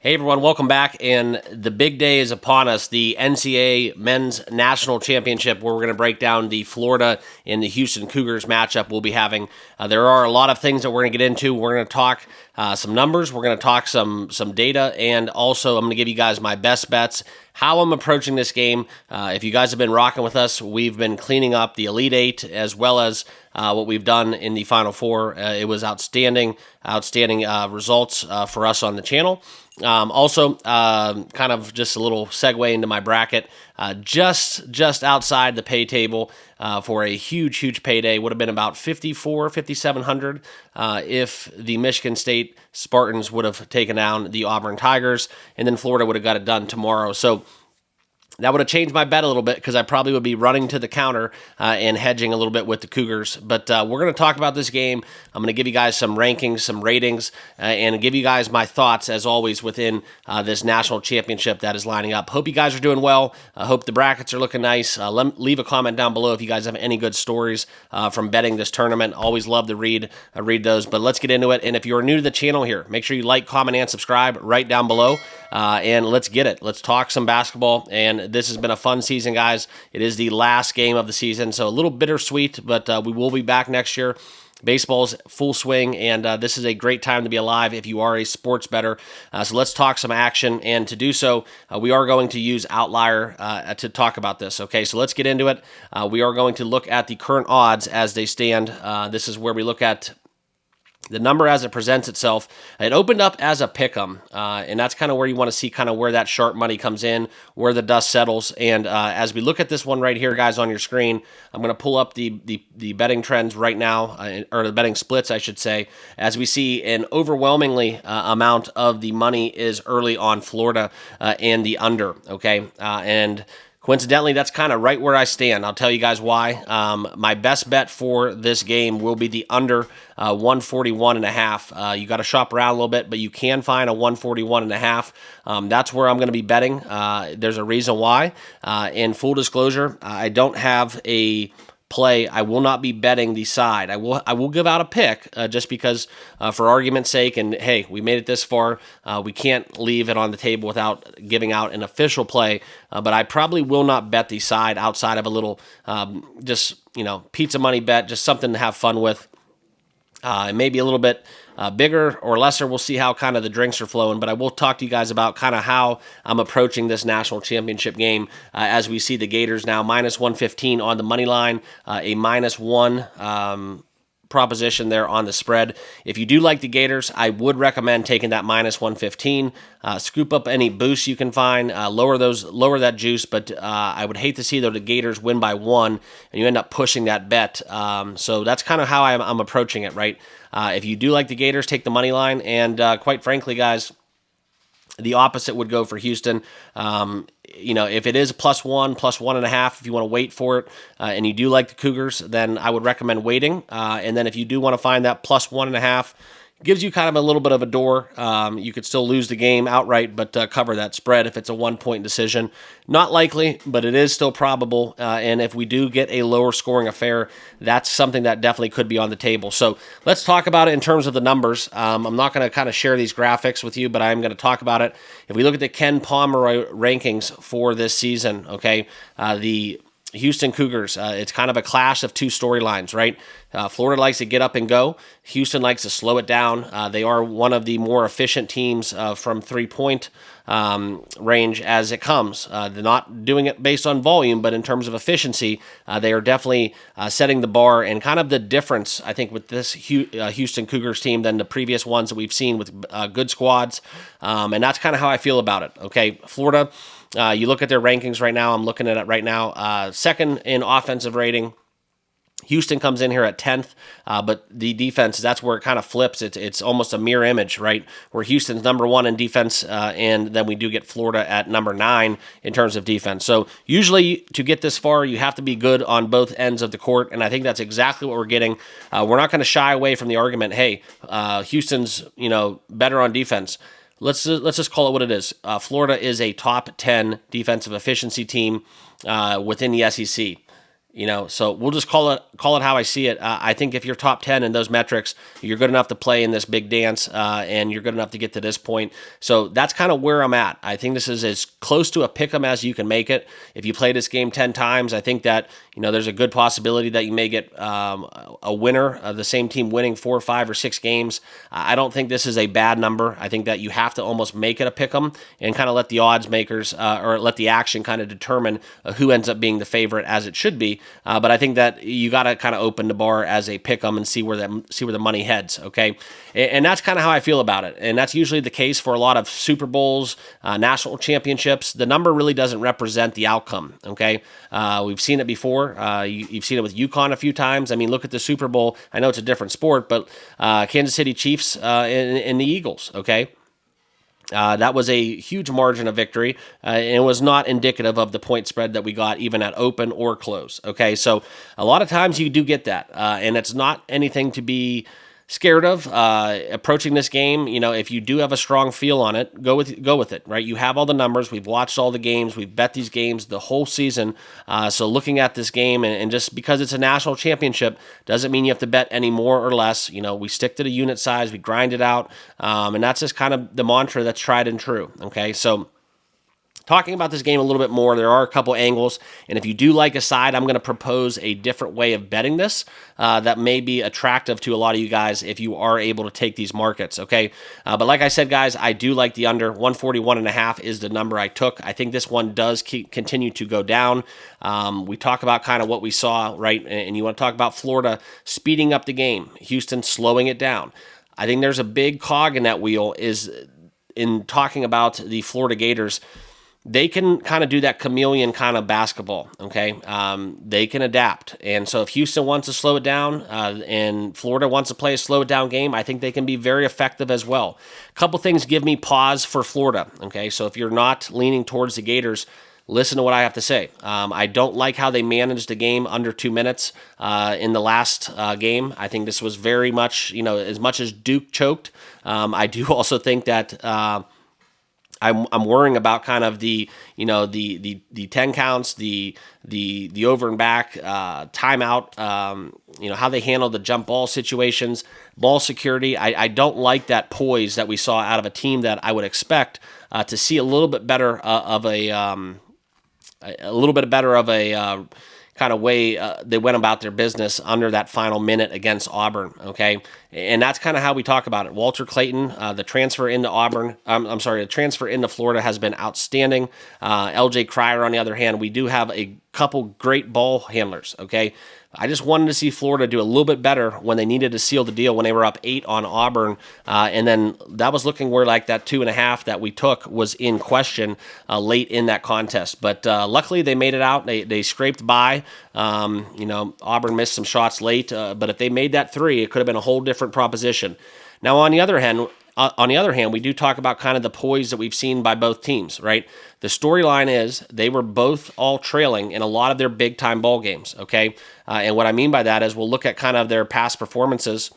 Hey everyone, welcome back, and the big day is upon us, the NCAA Men's National Championship, where we're going to break down the Florida and the Houston Cougars matchup we'll be having. There are a lot of things that we're going to get into. We're going to talk some numbers, we're going to talk some data, and also I'm going to give you guys my best bets, how I'm approaching this game. If you guys have been rocking with us, we've been cleaning up the Elite Eight as well as what we've done in the Final Four. It was outstanding results for us on the channel. Also, kind of just a little segue into my bracket, just outside the pay table for a huge payday. Would have been about $5,700 if the Michigan State Spartans would have taken down the Auburn Tigers, and then Florida would have got it done tomorrow. So that would have changed my bet a little bit because I probably would be running to the counter and hedging a little bit with the Cougars. But we're going to talk about this game. I'm going to give you guys some rankings, some ratings, and give you guys my thoughts, as always, within this national championship that is lining up. Hope you guys are doing well. I hope the brackets are looking nice. Leave a comment down below if you guys have any good stories from betting this tournament. Always love to read those. But let's get into it. And if you're new to the channel here, make sure you like, comment, and subscribe right down below. And let's get it. Let's talk some basketball. And this has been a fun season, guys. It is the last game of the season, so a little bittersweet, but we will be back next year. Baseball's full swing, and this is a great time to be alive if you are a sports bettor. So let's talk some action, and to do so, we are going to use OUTLIER to talk about this. Okay, so let's get into it. We are going to look at the current odds as they stand. This is where we look at the number as it presents itself. It opened up as a pick'em, and that's kind of where you want to see kind of where that sharp money comes in, where the dust settles. And as we look at this one right here, guys, on your screen, I'm going to pull up the betting trends right now, or the betting splits, I should say, as we see an overwhelmingly amount of the money is early on Florida and the under, okay? And coincidentally, that's kind of right where I stand. I'll tell you guys why. My best bet for this game will be the under 141.5. You got to shop around a little bit, but you can find a 141.5. That's where I'm going to be betting. There's a reason why. In full disclosure, I don't have a play. I will not be betting the side. I will give out a pick just because, for argument's sake, and hey, we made it this far. We can't leave it on the table without giving out an official play. But I probably will not bet the side outside of a little, just pizza money bet, just something to have fun with. Maybe a little bit bigger or lesser. We'll see how kind of the drinks are flowing, but I will talk to you guys about kind of how I'm approaching this national championship game as we see the Gators now minus 115 on the money line, a -1 proposition there on the spread. If you do like the Gators, I would recommend taking that minus 115. Scoop up any boosts you can find, lower that juice, but I would hate to see the Gators win by 1 and you end up pushing that bet. So that's kind of how I'm approaching it, right? If you do like the Gators, take the money line, and quite frankly, guys, the opposite would go for Houston. If it is +1, +1.5, if you want to wait for it, and you do like the Cougars, then I would recommend waiting. And then if you do want to find that +1.5, gives you kind of a little bit of a door. You could still lose the game outright, but cover that spread if it's a 1-point decision. Not likely, but it is still probable. And if we do get a lower scoring affair, that's something that definitely could be on the table. So let's talk about it in terms of the numbers. I'm not going to kind of share these graphics with you, but I'm going to talk about it. If we look at the Ken Pomeroy rankings for this season, okay, the Houston Cougars, it's kind of a clash of two storylines, right? Florida likes to get up and go. Houston likes to slow it down. They are one of the more efficient teams from three-point range as it comes. They're not doing it based on volume, but in terms of efficiency, they are definitely setting the bar, and kind of the difference, I think, with this Houston Cougars team than the previous ones that we've seen with good squads, and that's kind of how I feel about it, okay? Florida, you look at their rankings right now. I'm looking at it right now. Second in offensive rating. Houston comes in here at 10th, but the defense, that's where it kind of flips. It's almost a mirror image, right? Where Houston's number 1 in defense, and then we do get Florida at number 9 in terms of defense. So usually to get this far, you have to be good on both ends of the court, and I think that's exactly what we're getting. We're not going to shy away from the argument, hey, Houston's better on defense. Let's just call it what it is. Florida is a top 10 defensive efficiency team within the SEC. So we'll just call it how I see it. I think if you're top 10 in those metrics, you're good enough to play in this big dance, and you're good enough to get to this point. So that's kind of where I'm at. I think this is as close to a pick'em as you can make it. If you play this game 10 times, I think that there's a good possibility that you may get a winner, the same team winning 4, 5, or 6 games. I don't think this is a bad number. I think that you have to almost make it a pick'em and kind of let the odds makers or let the action kind of determine who ends up being the favorite, as it should be. But I think that you got to kind of open the bar as a pick'em and see where the money heads. Okay, and that's kind of how I feel about it. And that's usually the case for a lot of Super Bowls, national championships. The number really doesn't represent the outcome. Okay, we've seen it before. You've seen it with UConn a few times. I mean, look at the Super Bowl. I know it's a different sport, but Kansas City Chiefs and the Eagles. Okay. That was a huge margin of victory, and it was not indicative of the point spread that we got even at open or close. Okay, so a lot of times you do get that, and it's not anything to be scared of approaching this game. If you do have a strong feel on it, go with it, right? You have all the numbers. We've watched all the games. We've bet these games the whole season. So looking at this game, and just because it's a national championship doesn't mean you have to bet any more or less. We stick to the unit size. We grind it out, and that's just kind of the mantra that's tried and true. Okay, so talking about this game a little bit more, there are a couple angles, and if you do like a side, I'm going to propose a different way of betting this that may be attractive to a lot of you guys if you are able to take these markets, okay? But like I said, guys, I do like the under. 141.5 is the number I took. I think this one does continue to go down. We talk about kind of what we saw, right? And you want to talk about Florida speeding up the game, Houston slowing it down. I think there's a big cog in that wheel is in talking about the Florida Gators. They can kind of do that chameleon kind of basketball, okay? They can adapt. And so if Houston wants to slow it down and Florida wants to play a slow it down game, I think they can be very effective as well. A couple things give me pause for Florida, okay? So if you're not leaning towards the Gators, listen to what I have to say. I don't like how they managed the game under 2 minutes in the last game. I think this was very much, as much as Duke choked, I do also think that I'm worrying about kind of the 10 counts, the over and back, timeout, how they handle the jump ball situations, ball security. I don't like that poise that we saw out of a team that I would expect to see a little bit better of a kind of way they went about their business under that final minute against Auburn, okay? And that's kind of how we talk about it. Walter Clayton, the transfer into the transfer into Florida has been outstanding. LJ Cryer, on the other hand, we do have a couple great ball handlers, okay? I just wanted to see Florida do a little bit better when they needed to seal the deal when they were up 8 on Auburn. And then that was looking where like that 2.5 that we took was in question late in that contest. But luckily they made it out. They scraped by. Auburn missed some shots late. But if they made that 3, it could have been a whole different proposition. Now, on the other hand, we do talk about kind of the poise that we've seen by both teams, right? The storyline is they were both all trailing in a lot of their big-time ball games, okay? And what I mean by that is we'll look at kind of their past performances.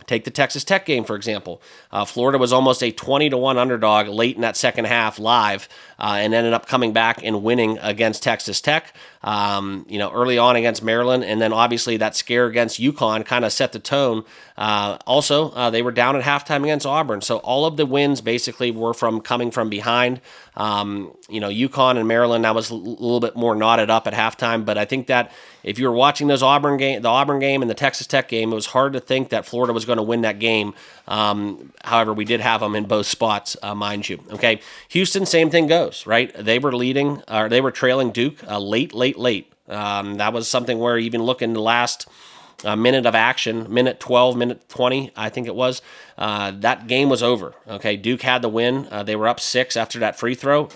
Take the Texas Tech game, for example. Florida was almost a 20-1 underdog late in that second half live and ended up coming back and winning against Texas Tech, early on against Maryland. And then obviously that scare against UConn kind of set the tone. Also, they were down at halftime against Auburn. So all of the wins basically were from coming from behind. UConn and Maryland, that was a little bit more knotted up at halftime. But I think that if you were watching the Auburn game and the Texas Tech game, it was hard to think that Florida was going to win that game. However, we did have them in both spots, mind you. Okay, Houston, same thing goes, right? They were trailing Duke late. That was something where even look in the last minute of action, minute 12, minute 20, I think it was, that game was over. Okay, Duke had the win. They were up 6 after that free throw.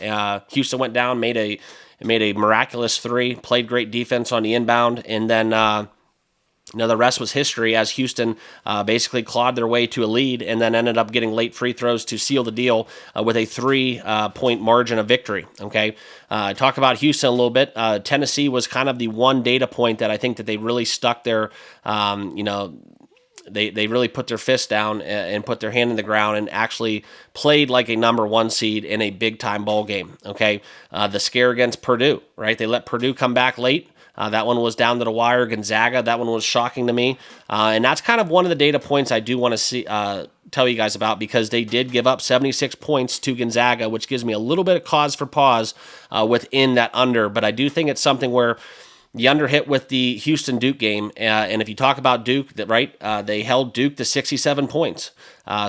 Houston went down, made a miraculous 3, played great defense on the inbound, and then the rest was history as Houston basically clawed their way to a lead and then ended up getting late free throws to seal the deal with a 3-point margin of victory. Okay, talk about Houston a little bit. Tennessee was kind of the one data point that I think that they really stuck their, they really put their fist down and put their hand in the ground and actually played like a number 1 seed in a big-time ball game. Okay, the scare against Purdue, right? They let Purdue come back late. That one was down to the wire. Gonzaga, that one was shocking to me. And that's kind of one of the data points I do want to see tell you guys about, because they did give up 76 points to Gonzaga, which gives me a little bit of cause for pause within that under. But I do think it's something where the under hit with the Houston-Duke game, and if you talk about Duke, they held Duke to 67 points.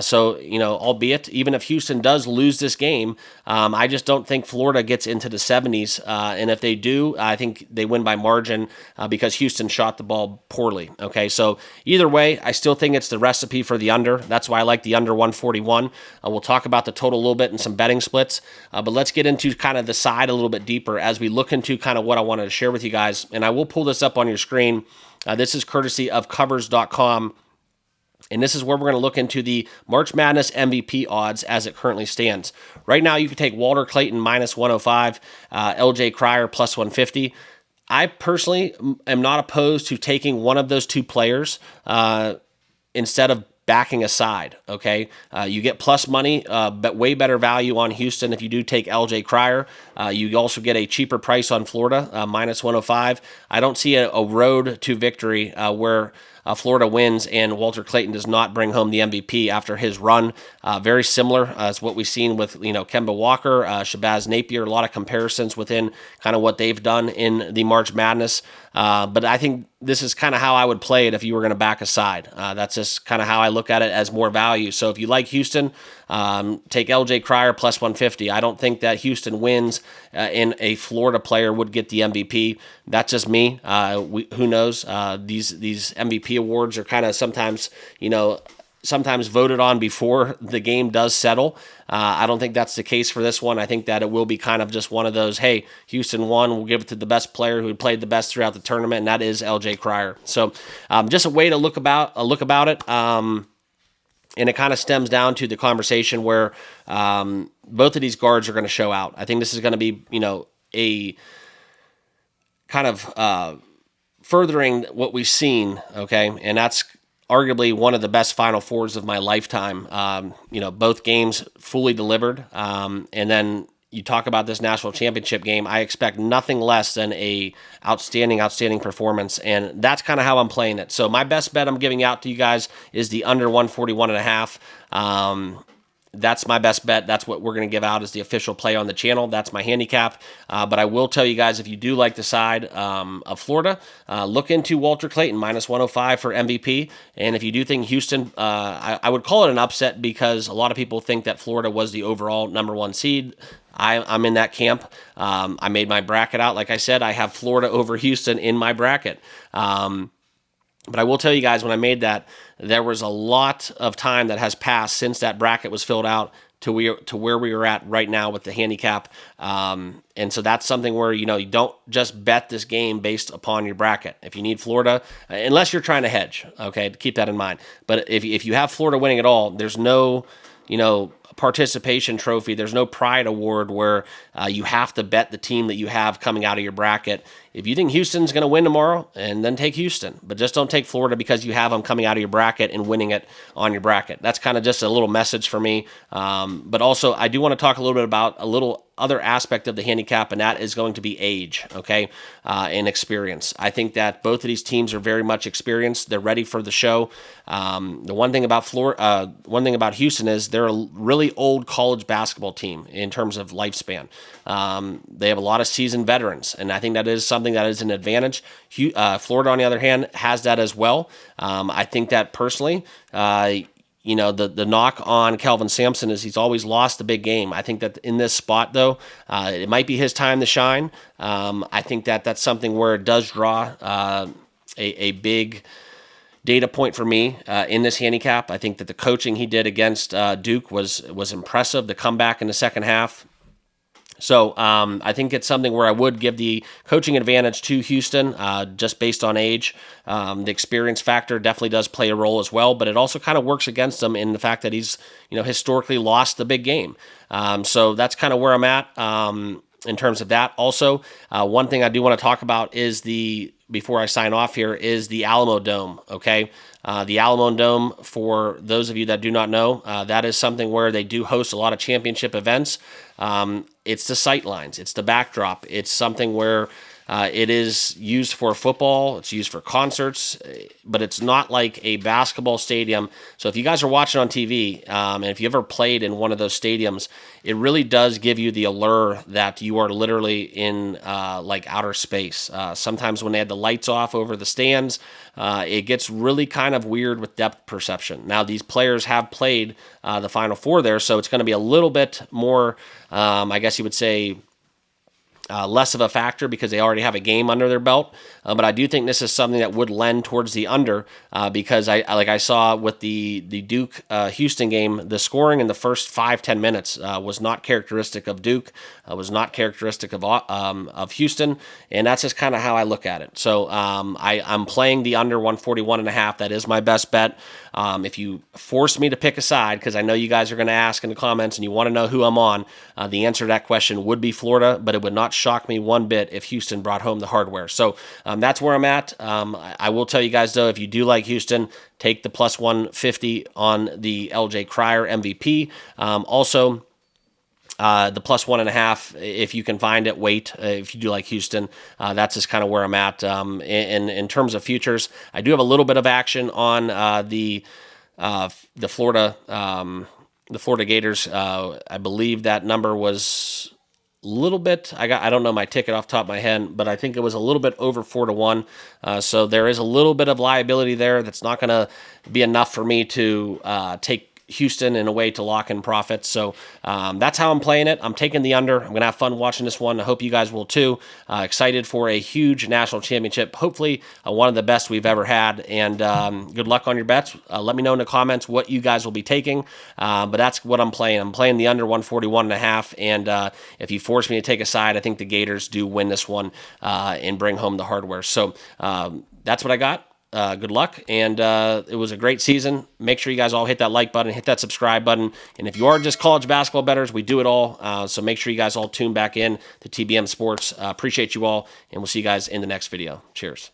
So, albeit, even if Houston does lose this game, I just don't think Florida gets into the 70s. And if they do, I think they win by margin because Houston shot the ball poorly. Okay, so either way, I still think it's the recipe for the under. That's why I like the under 141. We'll talk about the total a little bit and some betting splits. But let's get into kind of the side a little bit deeper as we look into kind of what I wanted to share with you guys. And I will pull this up on your screen. This is courtesy of covers.com. And this is where we're going to look into the March Madness MVP odds as it currently stands. Right now, you can take Walter Clayton minus 105, LJ Cryer plus 150. I personally am not opposed to taking one of those two players instead of backing a side, okay? You get plus money, but way better value on Houston if you do take LJ Cryer. You also get a cheaper price on Florida, minus 105. I don't see a road to victory where Florida wins and Walter Clayton does not bring home the MVP after his run. Very similar as what we've seen with Kemba Walker, Shabazz Napier, a lot of comparisons within kind of what they've done in the March Madness. But I think this is kind of how I would play it if you were going to back a side. That's just kind of how I look at it, as more value. So if you like Houston, take LJ Cryer plus 150. I don't think that Houston wins and a Florida player would get the MVP. That's just me. Who knows? These MVP awards are kind of sometimes voted on before the game does settle. I don't think that's the case for this one. I think that it will be kind of just one of those, hey, Houston won, we'll give it to the best player who played the best throughout the tournament, and that is LJ Cryer. So just a way to look about it. And it kind of stems down to the conversation where both of these guards are going to show out. I think this is going to be, a kind of furthering what we've seen, okay? And that's arguably one of the best Final Fours of my lifetime. Both games fully delivered. And then you talk about this national championship game, I expect nothing less than a outstanding performance. And that's kind of how I'm playing it. So my best bet I'm giving out to you guys is the under 141.5. That's my best bet. That's what we're going to give out as the official play on the channel. That's my handicap. But I will tell you guys, if you do like the side of Florida, look into Walter Clayton, minus 105 for MVP. And if you do think Houston, I would call it an upset because a lot of people think that Florida was the overall number one seed. I'm in that camp. I made my bracket out. Like I said, I have Florida over Houston in my bracket. But I will tell you guys, when I made that, there was a lot of time that has passed since that bracket was filled out to where we are at right now with the handicap. And so that's something where, you don't just bet this game based upon your bracket. If you need Florida, unless you're trying to hedge, okay, keep that in mind. But if you have Florida winning at all, there's no, participation trophy. There's no pride award where you have to bet the team that you have coming out of your bracket. If you think Houston's going to win tomorrow, and then take Houston, but just don't take Florida because you have them coming out of your bracket and winning it on your bracket. That's kind of just a little message for me. But also, I do want to talk a little bit about a little other aspect of the handicap, and that is going to be age, okay, and experience. I think that both of these teams are very much experienced. They're ready for the show. The one thing about Houston is they're a really old college basketball team in terms of lifespan. They have a lot of seasoned veterans, and I think that is something that is an advantage. Florida, on the other hand, has that as well. I think that personally, the knock on Kelvin Sampson is he's always lost the big game. I think that in this spot, though, it might be his time to shine. I think that that's something where it does draw a big data point for me in this handicap. I think that the coaching he did against Duke was impressive. The comeback in the second half. So I think it's something where I would give the coaching advantage to Houston just based on age. The experience factor definitely does play a role as well, but it also kind of works against him in the fact that he's historically lost the big game. So that's kind of where I'm at in terms of that. Also, one thing I do want to talk about is before I sign off here, is the Alamo Dome, okay? The Alamo Dome, for those of you that do not know, that is something where they do host a lot of championship events. It's the sight lines. It's the backdrop. It's something where It is used for football. It's used for concerts, but it's not like a basketball stadium. So if you guys are watching on TV, and if you ever played in one of those stadiums, it really does give you the allure that you are literally in like outer space. Sometimes when they had the lights off over the stands, it gets really kind of weird with depth perception. Now, these players have played the Final Four there, so it's going to be a little bit more, I guess you would say, less of a factor because they already have a game under their belt. But I do think this is something that would lend towards the under because I saw with the Duke Houston game, the scoring in the first 5-10 minutes was not characteristic of Duke, was not characteristic of Houston, and that's just kind of how I look at it. So I'm playing the under 141.5. That is my best bet. If you force me to pick a side, because I know you guys are going to ask in the comments and you want to know who I'm on, the answer to that question would be Florida, but it would not shock me one bit if Houston brought home the hardware. So that's where I'm at. I will tell you guys, though, if you do like Houston, take the plus 150 on the LJ Cryer MVP. Also, the plus 1.5, if you can find it, wait. If you do like Houston, that's just kind of where I'm at. In terms of futures, I do have a little bit of action on the Florida Gators. I believe that number was a little bit. I don't know my ticket off the top of my head, but I think it was a little bit over 4-1. So there is a little bit of liability there. That's not going to be enough for me to take Houston in a way to lock in profits. So that's how I'm playing it. I'm taking the under. I'm going to have fun watching this one. I hope you guys will too. Excited for a huge national championship. Hopefully one of the best we've ever had. And good luck on your bets. Let me know in the comments what you guys will be taking. But that's what I'm playing. I'm playing the under 141.5. And if you force me to take a side, I think the Gators do win this one and bring home the hardware. So that's what I got. Good luck, and it was a great season. Make sure you guys all hit that like button, hit that subscribe button, and if you are just college basketball bettors, we do it all, so make sure you guys all tune back in to TBM Sports. Appreciate you all, and we'll see you guys in the next video. Cheers.